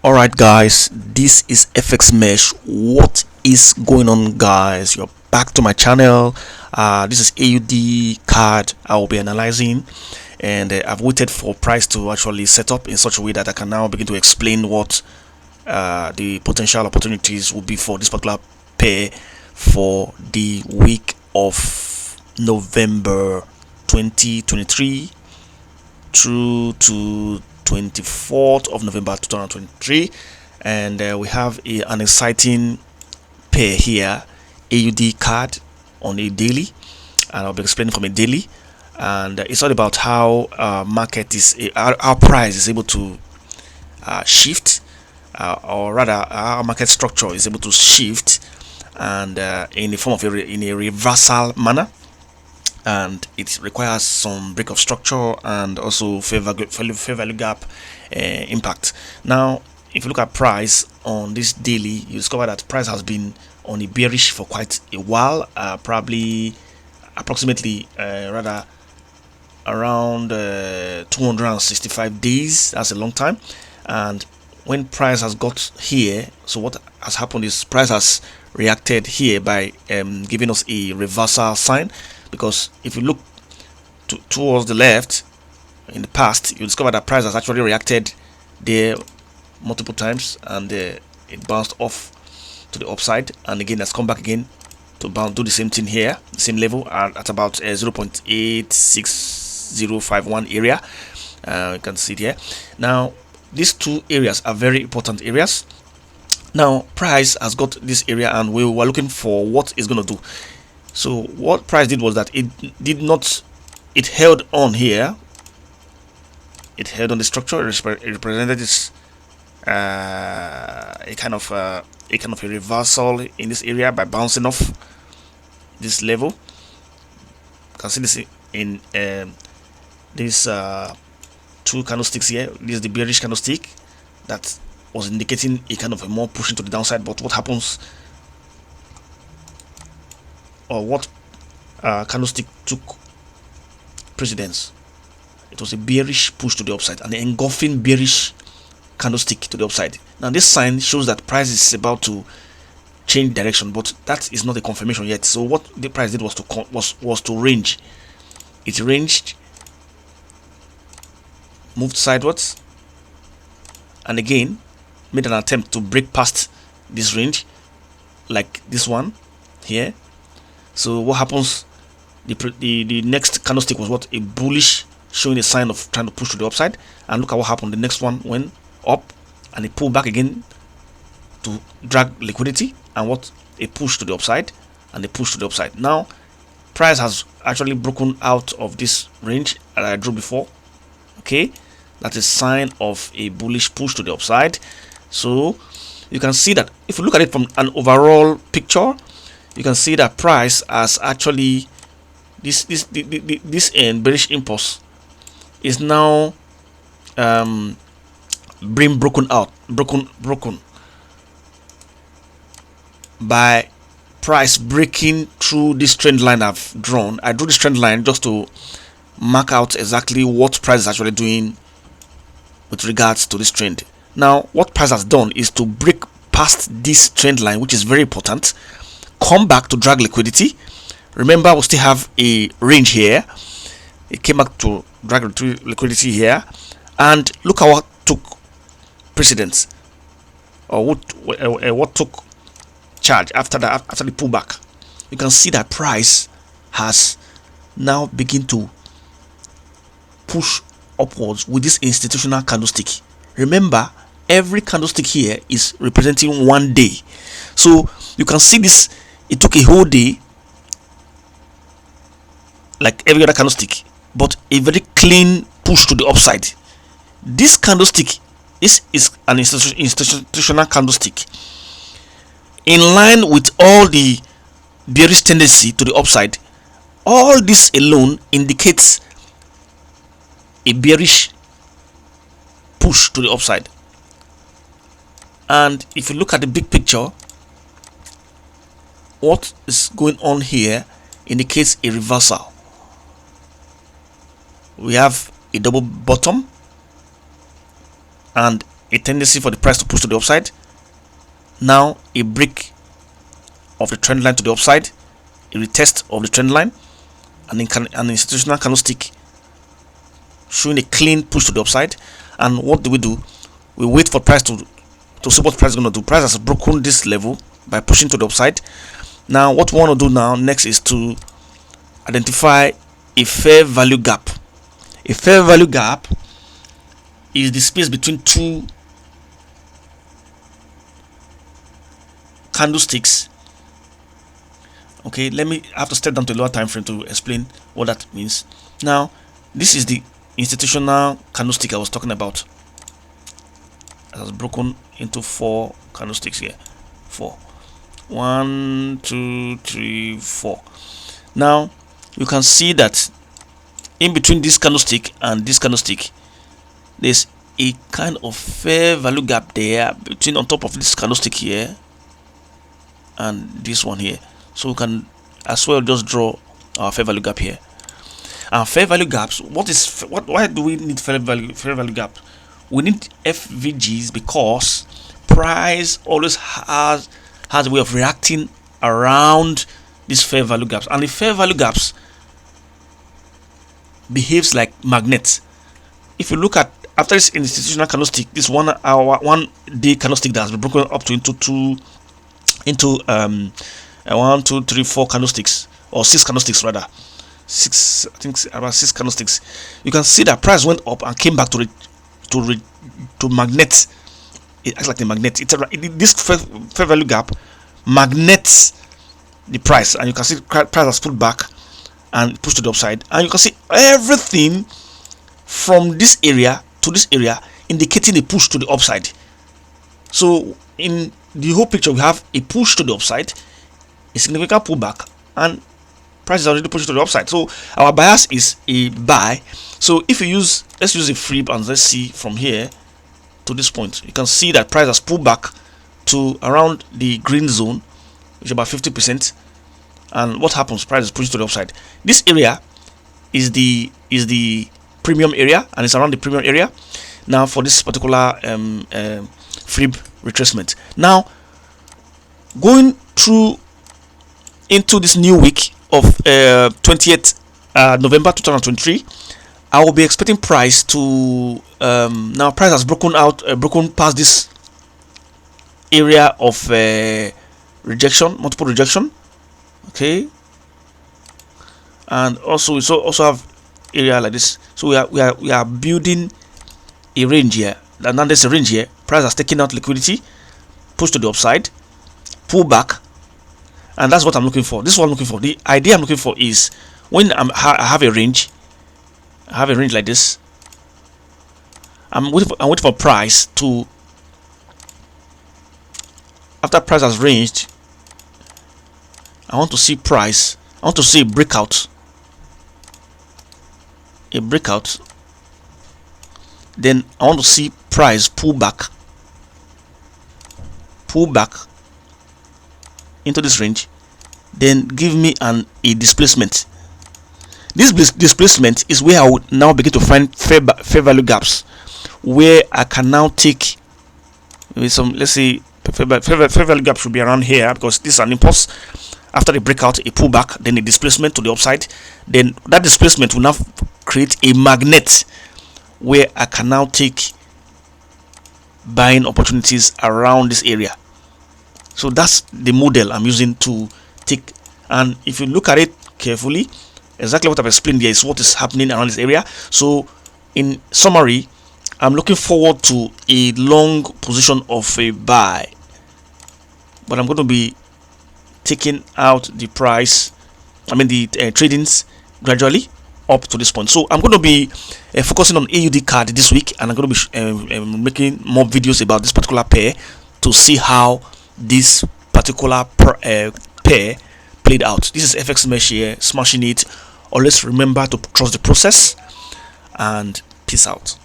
Alright guys, this is FX Mesh. What is going on, guys? You're back to my channel. This is AUDCAD I will be analyzing, and I've waited for price to actually set up in such a way that I can now begin to explain what the potential opportunities will be for this particular pair for the week of November 2023 through to 24th of November 2023. And we have an exciting pair here, AUDCAD on a daily, and I'll be explaining from a daily. And it's all about how market is, our price is able to shift, or rather our market structure is able to shift, and in the form of in a reversal manner, and it requires some break of structure and also fair value gap impact. Now, if you look at price on this daily, you discover that price has been on a bearish for quite a while, probably approximately rather around 265 days. That's a long time. And when price has got here, so what has happened is price has reacted here by giving us a reversal sign. Because if you look towards the left in the past, you discover that price has actually reacted there multiple times, and it bounced off to the upside, and again has come back again to bounce, do the same thing here, the same level at about 0.86051 area. You can see it here. Now these two areas are very important areas. Now price has got this area, and we were looking for what it's going to do. So what price did was that it held on here. It held on the structure. It represented this a kind of a reversal in this area by bouncing off this level. You can see this in these two candlesticks here. This is the bearish candlestick that was indicating a kind of a more pushing to the downside. But what happens, or what candlestick took precedence? It was a bearish push to the upside, an engulfing bearish candlestick to the upside. Now this sign shows that price is about to change direction, but that is not a confirmation yet. So what the price did was to range. It ranged, moved sideways, and again made an attempt to break past this range, like this one here. So what happens? The next candlestick was what? A bullish, showing a sign of trying to push to the upside. And look at what happened. The next one went up, and it pulled back again to drag liquidity, and what? A push to the upside, and a push to the upside. Now price has actually broken out of this range that I drew before. Okay, that's a sign of a bullish push to the upside. So you can see that if you look at it from an overall picture, you can see that price has actually this bearish impulse is now being broken by price breaking through this trend line I've drawn. I drew this trend line just to mark out exactly what price is actually doing with regards to this trend. Now what price has done is to break past this trend line, which is very important, come back to drag liquidity. Remember, we still have a range here. It came back to drag liquidity here, and look at what took precedence, or what took charge after that, after the pullback. You can see that price has now begin to push upwards with this institutional candlestick. Remember, every candlestick here is representing 1 day, so you can see this. It took a whole day, like every other candlestick, but a very clean push to the upside. This candlestick, this is an institutional candlestick in line with all the bearish tendency to the upside. All this alone indicates a bearish push to the upside. And if you look at the big picture, what is going on here indicates a reversal. We have a double bottom and a tendency for the price to push to the upside. Now a break of the trend line to the upside, a retest of the trend line, and an institutional candlestick showing a clean push to the upside. And what do? We wait for price to see what price is going to do. Price has broken this level by pushing to the upside. Now what we want to do now next is to identify a fair value gap. A fair value gap is the space between two candlesticks. Okay, I have to step down to a lower time frame to explain what that means. Now this is the institutional candlestick I was talking about. It has broken into 4 candlesticks here. 4. 1, 2, 3, 4. Now you can see that in between this candlestick and this candlestick, there's a kind of fair value gap there between on top of this candlestick here and this one here. So we can as well just draw our fair value gap here. And fair value gaps, why do we need fair value gap? We need FVGs because price always has a way of reacting around these fair value gaps, and the fair value gaps behaves like magnets. If you look at after this institutional candlestick, this 1 hour 1 day candlestick that has been broken up to into 1, 2, 3, 4 candlesticks, or 6 candlesticks rather. 6, I think about 6 candlesticks. You can see that price went up and came back to magnet. It acts like a magnet. This fair value gap magnets the price, and you can see price has pulled back and pushed to the upside, and you can see everything from this area to this area indicating a push to the upside. So in the whole picture, we have a push to the upside, a significant pullback, and price is already pushing to the upside. So our bias is a buy. So if you let's use a flip, and let's see from here to this point, you can see that price has pulled back to around the green zone, which is about 50%. And what happens? Price is pushing to the upside. This area is the premium area, and it's around the premium area now for this particular flip retracement. Now going through into this new week of 28th November 2023, I will be expecting price to now price has broken past this area of rejection, multiple rejection. Okay, and also we also have area like this. So we are building a range here. And now there's a range here. Price has taken out liquidity, push to the upside, pull back, and that's what I'm looking for. This is what I'm looking for. The idea I'm looking for is when I have a range, like this. I'm waiting for price to, after price has ranged, I want to see a breakout. Then I want to see price pull back into this range, then give me a displacement. This displacement is where I would now begin to find fair value gaps, where I can now take maybe some, let's say fair value gap should be around here, because this is an impulse. After the breakout, a pullback, then a displacement to the upside. Then that displacement will now create a magnet where I can now take buying opportunities around this area. So that's the model I'm using to take. And if you look at it carefully, exactly what I've explained here is what is happening around this area. So in summary, I'm looking forward to a long position of a buy, but I'm going to be taking out the price, the tradings gradually up to this point. So I'm going to be focusing on AUDCAD this week, and I'm going to be making more videos about this particular pair to see how this particular pair played out. This is FX Mesh here, smashing it. Always remember to trust the process, and peace out.